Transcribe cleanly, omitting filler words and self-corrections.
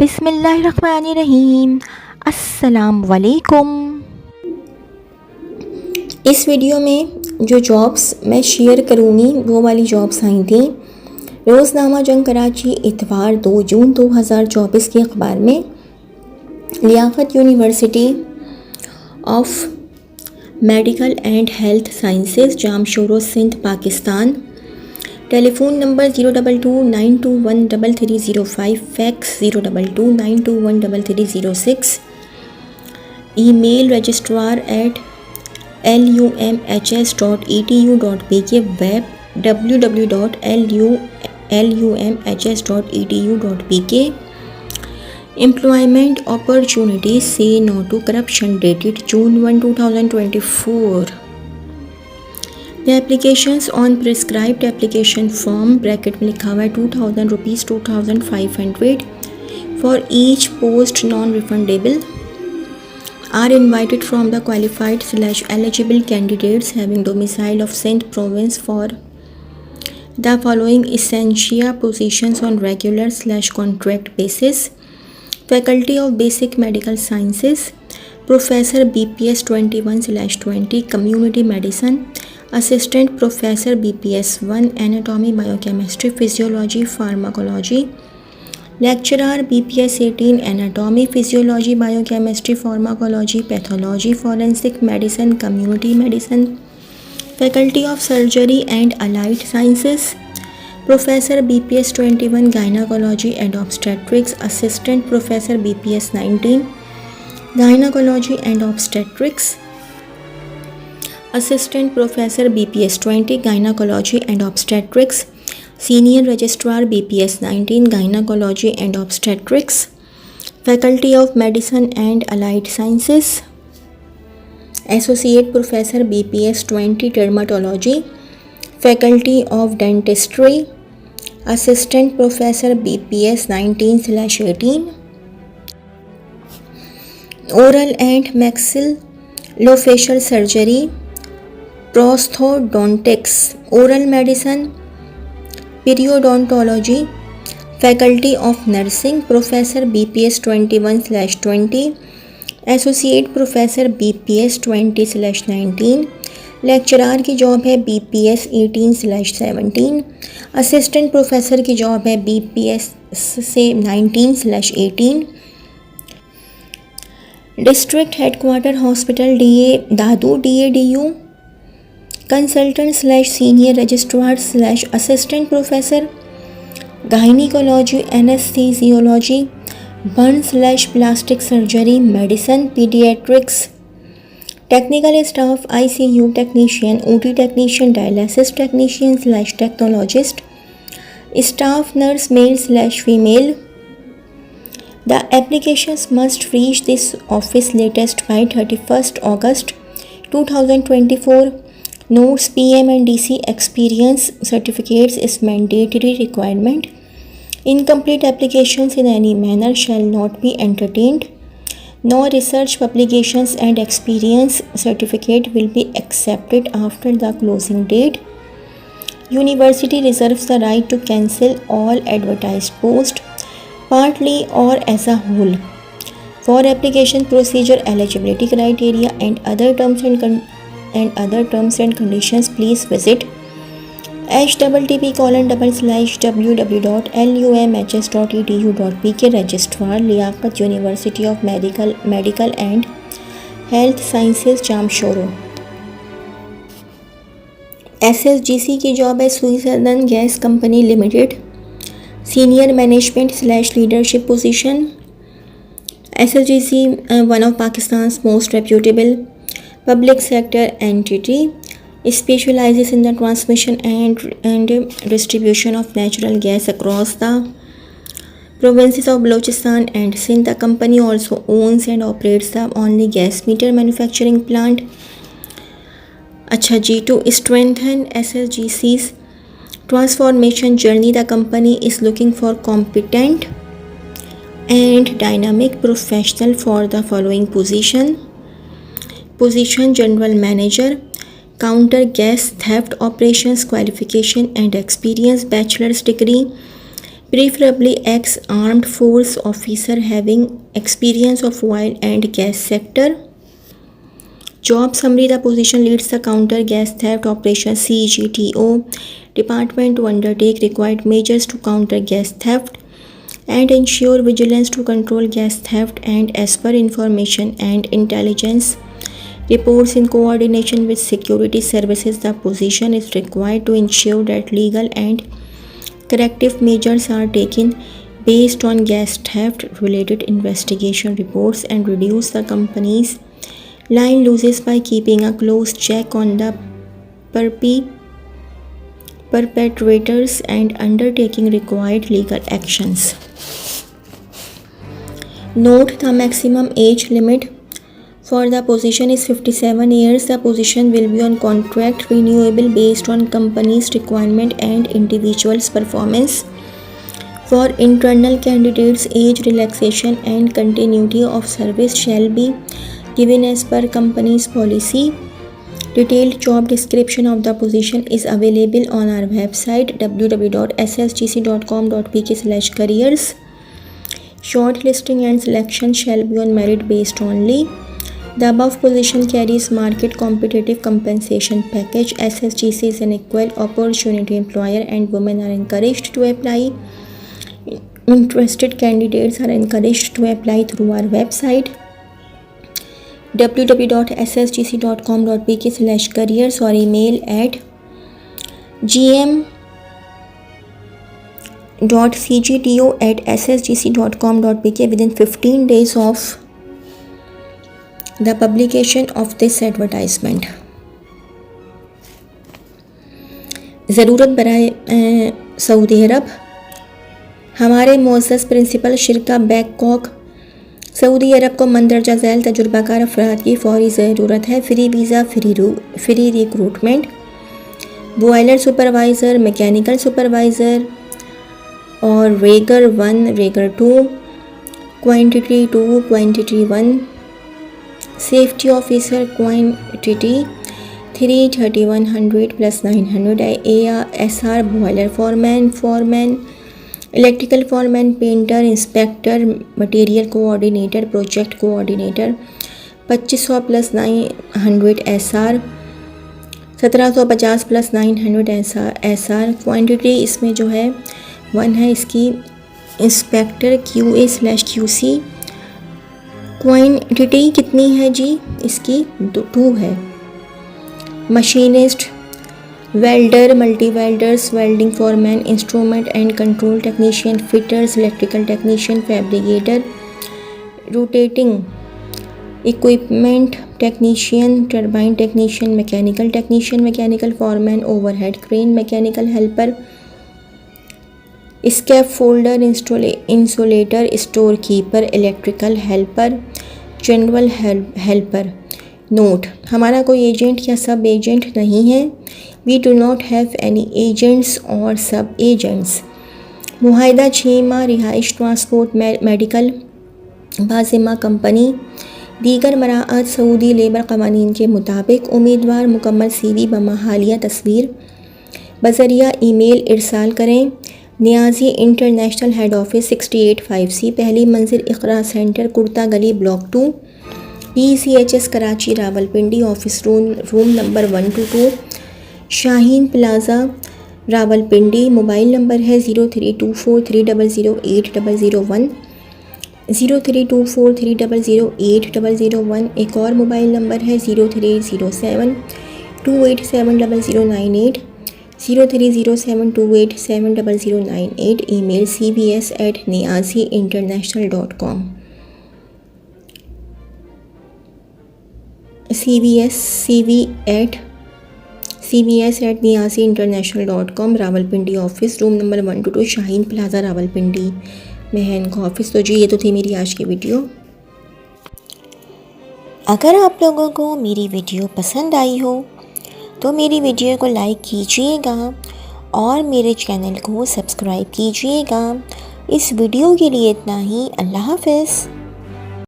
बिस्मिल्लाहिर्रहमानिर्रहीम। अस्सलाम वालेकुम। इस वीडियो में जो जॉब्स मैं शेयर करूँगी वो वाली जॉब्स आई थी रोज़नामा जंग कराची इतवार 2 जून 2024 के अखबार में। Liaquat university of medical and health sciences Jamshoro Sindh Pakistan. Telephone number 02292133305, fax 02292133306, email registrar@lumhs.edu.pk, web www.lumhs.edu.pk। Employment opportunities, say no to corruption, dated June 1, 2024। The applications on prescribed application form bracket में लिखा हुआ है 2000 rupees 2500 for each post non-refundable are invited from the qualified/eligible candidates having domicile of Sindh province for the following essential positions on regular/contract basis: Faculty of Basic Medical Sciences, Professor BPS 21/20, Community Medicine, Assistant Professor BPS 1, Anatomy, Biochemistry, Physiology, Pharmacology, Lecturer BPS 18, Anatomy, Physiology, Biochemistry, Pharmacology, Pathology, Forensic Medicine, Community Medicine, Faculty of Surgery and Allied Sciences, Professor BPS 21, Gynecology and Obstetrics, Assistant Professor BPS 19, Gynecology and Obstetrics, Assistant Professor BPS 20, Gynecology and Obstetrics, Senior Registrar BPS 19, Gynecology and Obstetrics, Faculty of Medicine and Allied Sciences, Associate Professor BPS 20, Dermatology, Faculty of Dentistry, Assistant Professor BPS 19/18, Oral and Maxillofacial Surgery, Prosthodontics, Oral Medicine, Periodontology, Faculty of Nursing, Professor BPS 21/20, Associate Professor BPS 20/19, lecturer की job है BPS 18/17, assistant professor की job है BPS से 19/18, district headquarter hospital Dadu DADU, consultant senior registrar assistant professor, gynaecology, anaesthesiology, burn plastic surgery, medicine, paediatrics, technical staff ICU technician, OT technician, dialysis technician technologist, staff nurse male female. The applications must reach this office latest by 31st August 2024. Notes: PM and DC experience certificates is mandatory requirement. Incomplete applications in any manner shall not be entertained. No research publications and experience certificate will be accepted after the closing date. University reserves the right to cancel all advertised posts, partly or as a whole. For application procedure, eligibility criteria and other terms and conditions, please visit http://www.lumhs.edu.pk। Registrar, Liaquat university of medical and health sciences Jamshoro. SSGC की job है Switzerland gas company limited, senior management leadership position. SSGC, one of Pakistan's most reputable public sector entity, specializes in the transmission and distribution of natural gas across the provinces of Balochistan and Sindh. The company also owns and operates the only gas meter manufacturing plant. अच्छा जी, to strengthen SSGC's transformation journey, the company is looking for competent and dynamic professional for the following position: General Manager, Counter Gas Theft Operations, qualification and experience: bachelor's degree, preferably ex-armed force officer having experience of oil and gas sector. Job summary: the position leads the counter gas theft operation CGTO department to undertake required measures to counter gas theft and ensure vigilance to control gas theft, and as per information and intelligence reports in coordination with security services, the position is required to ensure that legal and corrective measures are taken based on gas theft related investigation reports and reduce the company's line losses by keeping a close check on the perpetrators and undertaking required legal actions. Note: the maximum age limit for the position is 57 years. The position will be on contract renewable based on company's requirement and individual's performance. For internal candidates, age relaxation and continuity of service shall be given as per company's policy. Detailed job description of the position is available on our website www.ssgc.com.pk/careers. Shortlisting and selection shall be on merit based only. The above position carries market competitive compensation package. SSGC is an equal opportunity employer and women are encouraged to apply. Interested candidates are encouraged to apply through our website www.ssgc.com.pk/careers or email at gm.cgto@ssgc.com.pk within 15 days of the publication of this advertisement. ज़रूरत बराए सऊदी अरब। हमारे मोअज़्ज़ज़ principal शिरका Bangkok सऊदी अरब को मंदरजा झैल तजुर्बाकार अफराद की फौरी ज़रूरत है। Free visa, free recruitment, boiler supervisor, mechanical supervisor और rigger 1, rigger 2, quantity 2, quantity 1, safety officer quantity 3, 3100 + 900, ASR boiler foreman, electrical foreman, painter, inspector, material coordinator, project coordinator 2500 + 900 SR, 1750 + 900 SR। Quantity इसमें जो है 1 है इसकी, इंस्पेक्टर QA/QC। क्वांटिटी कितनी है जी इसकी? 2 है। Machinist, welder, multi welders, welding foreman, instrument and control technician, fitters, electrical technician, fabricator, rotating equipment technician, turbine technician, mechanical technician, mechanical foreman, overhead crane, mechanical helper, scaffolder, insulator, store keeper, electrical helper, general helper. Note: हमारा कोई agent या sub agent नहीं है। We do not have any agents और sub agents. मुआहिदा 6 माह, रिहाइश, transport, medical, बाज़िमा कंपनी, दीगर मराआत सऊदी लेबर कवानीन के मुताबिक। उम्मीदवार मुकम्मल CV बमाहालिया तस्वीर बज़रिया ईमेल इरसाल करें। Niazi international head office 685C, पहली मंजिल, इक़रा सेंटर, कुर्ता गली, block 2, PCHS Karachi, Rawalpindi. Office room number 122, Shaheen plaza, Rawalpindi. Mobile number है 0324300801, 0324300801। एक और मोबाइल नंबर है 0307287098, 0307287098। Email cvs@niaziinternational.com, cvs@niaziinternational.com। Rawalpindi office room number 122, Shaheen plaza, Rawalpindi में है इनका ऑफिस। तो जी ये तो थी मेरी आज की वीडियो। अगर आप लोगों को मेरी वीडियो पसंद आई हो तो मेरी वीडियो को लाइक कीजिएगा और मेरे चैनल को सब्सक्राइब कीजिएगा। इस वीडियो के लिए इतना ही। अल्लाह हाफ़िज़।